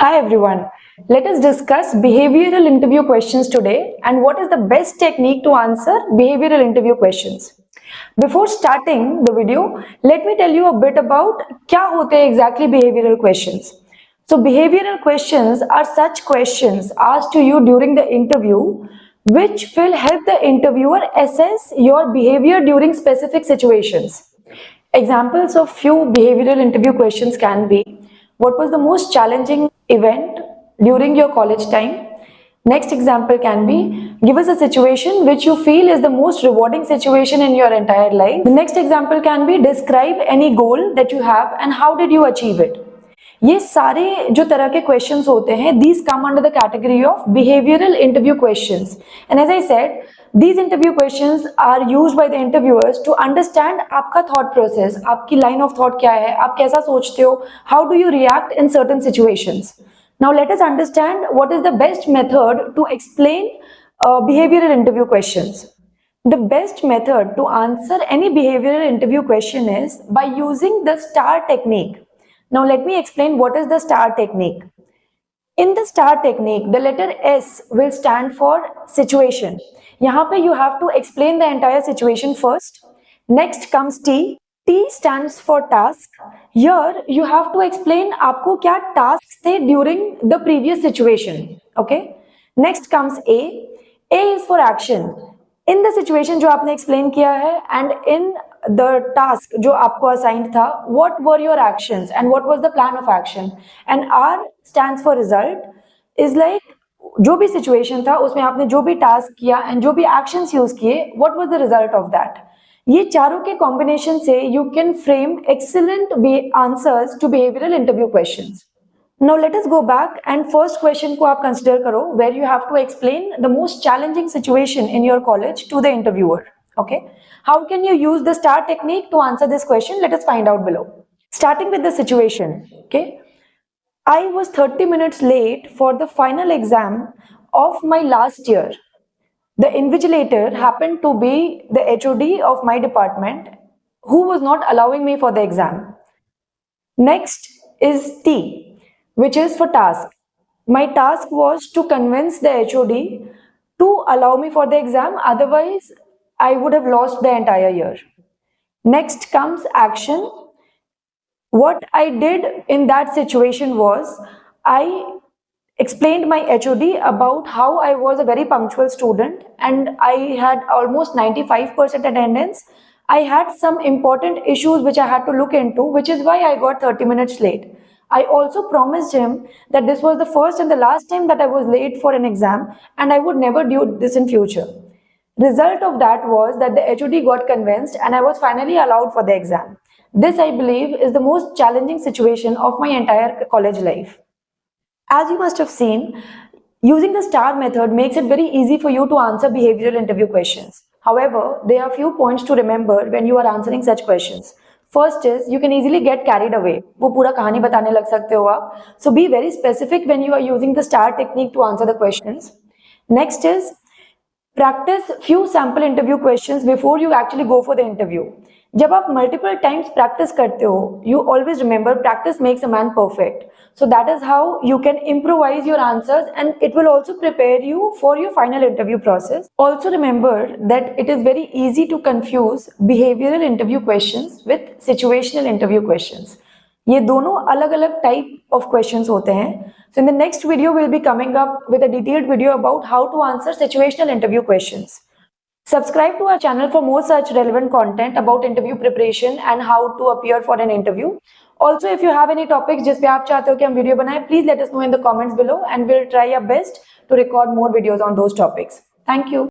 Hi everyone. Let us discuss behavioral interview questions today and what is the best technique to answer behavioral interview questions. Before starting the video, let me tell you a bit about क्या होते हैं exactly behavioral questions. So behavioral questions are such questions asked to you during the interview which will help the interviewer assess your behavior during specific situations. Examples of few behavioral interview questions can be: what was the most challenging event during your college time? Next example can be: give us a situation which you feel is the most rewarding situation in your entire life. The next example can be: describe any goal that you have and how did you achieve it. ये सारे जो तरह के questions होते हैं, these come under the category of behavioral interview questions. And as I said, these interview questions are used by the interviewers to understand आपका thought process, आपकी line of thought क्या है, आप कैसा सोचते हो, how do you react in certain situations. Now let us understand what is the best method to explain behavioral interview questions. The best method to answer any behavioral interview question is by using the STAR technique. Now let me explain what is the STAR technique. In the STAR technique, the letter S will stand for situation. यहाँ पे you have to explain the entire situation first. Next comes T. T stands for task. Here you have to explain आपको क्या tasks थे during the previous situation. Okay. Next comes A. A is for action. In the situation जो आपने explain किया है and in the task जो आपको assigned था, what were your actions and what was the plan of action. And R stands for result. Is like जो भी situation था उसमें आपने जो भी task किया and जो भी actions use किए, what was the result of that. ये चारों के combination से you can frame excellent answers to behavioral interview questions. Now let us go back and first question को आप consider करो where you have to explain the most challenging situation in your college to the interviewer. Okay, how can you use the STAR technique to answer this question? Let us find out below. Starting with the situation. Okay, I was 30 minutes late for the final exam of my last year. The invigilator happened to be the HOD of my department who was not allowing me for the exam. Next is T, which is for task. My task was to convince the HOD to allow me for the exam, otherwise I would have lost the entire year. Next comes action. What I did in that situation was I explained my HOD about how I was a very punctual student and I had almost 95% attendance. I had some important issues which I had to look into, which is why I got 30 minutes late. I also promised him that this was the first and the last time that I was late for an exam and I would never do this in future. Result of that was that the HOD got convinced and I was finally allowed for the exam. This, I believe, is the most challenging situation of my entire college life. As you must have seen, using the STAR method makes it very easy for you to answer behavioral interview questions. However, there are few points to remember when you are answering such questions. First is you can easily get carried away. वो पूरा कहानी बताने लग सकते हो आप. So be very specific when you are using the STAR technique to answer the questions. Next is practice few sample interview questions before you actually go for the interview. जब आप multiple times practice करते हो, you always remember practice makes a man perfect. So that is how you can improvise your answers and it will also prepare you for your final interview process. Also remember that it is very easy to confuse behavioral interview questions with situational interview questions. ये दोनों अलग अलग type of questions होते हैं. So in the next video, we'll be coming up with a detailed video about how to answer situational interview questions. Subscribe to our channel for more such relevant content about interview preparation and how to appear for an interview. Also, if you have any topics जिस पे आप चाहते हो कि हम video बनाएं, please let us know in the comments below and we'll try our best to record more videos on those topics. Thank you.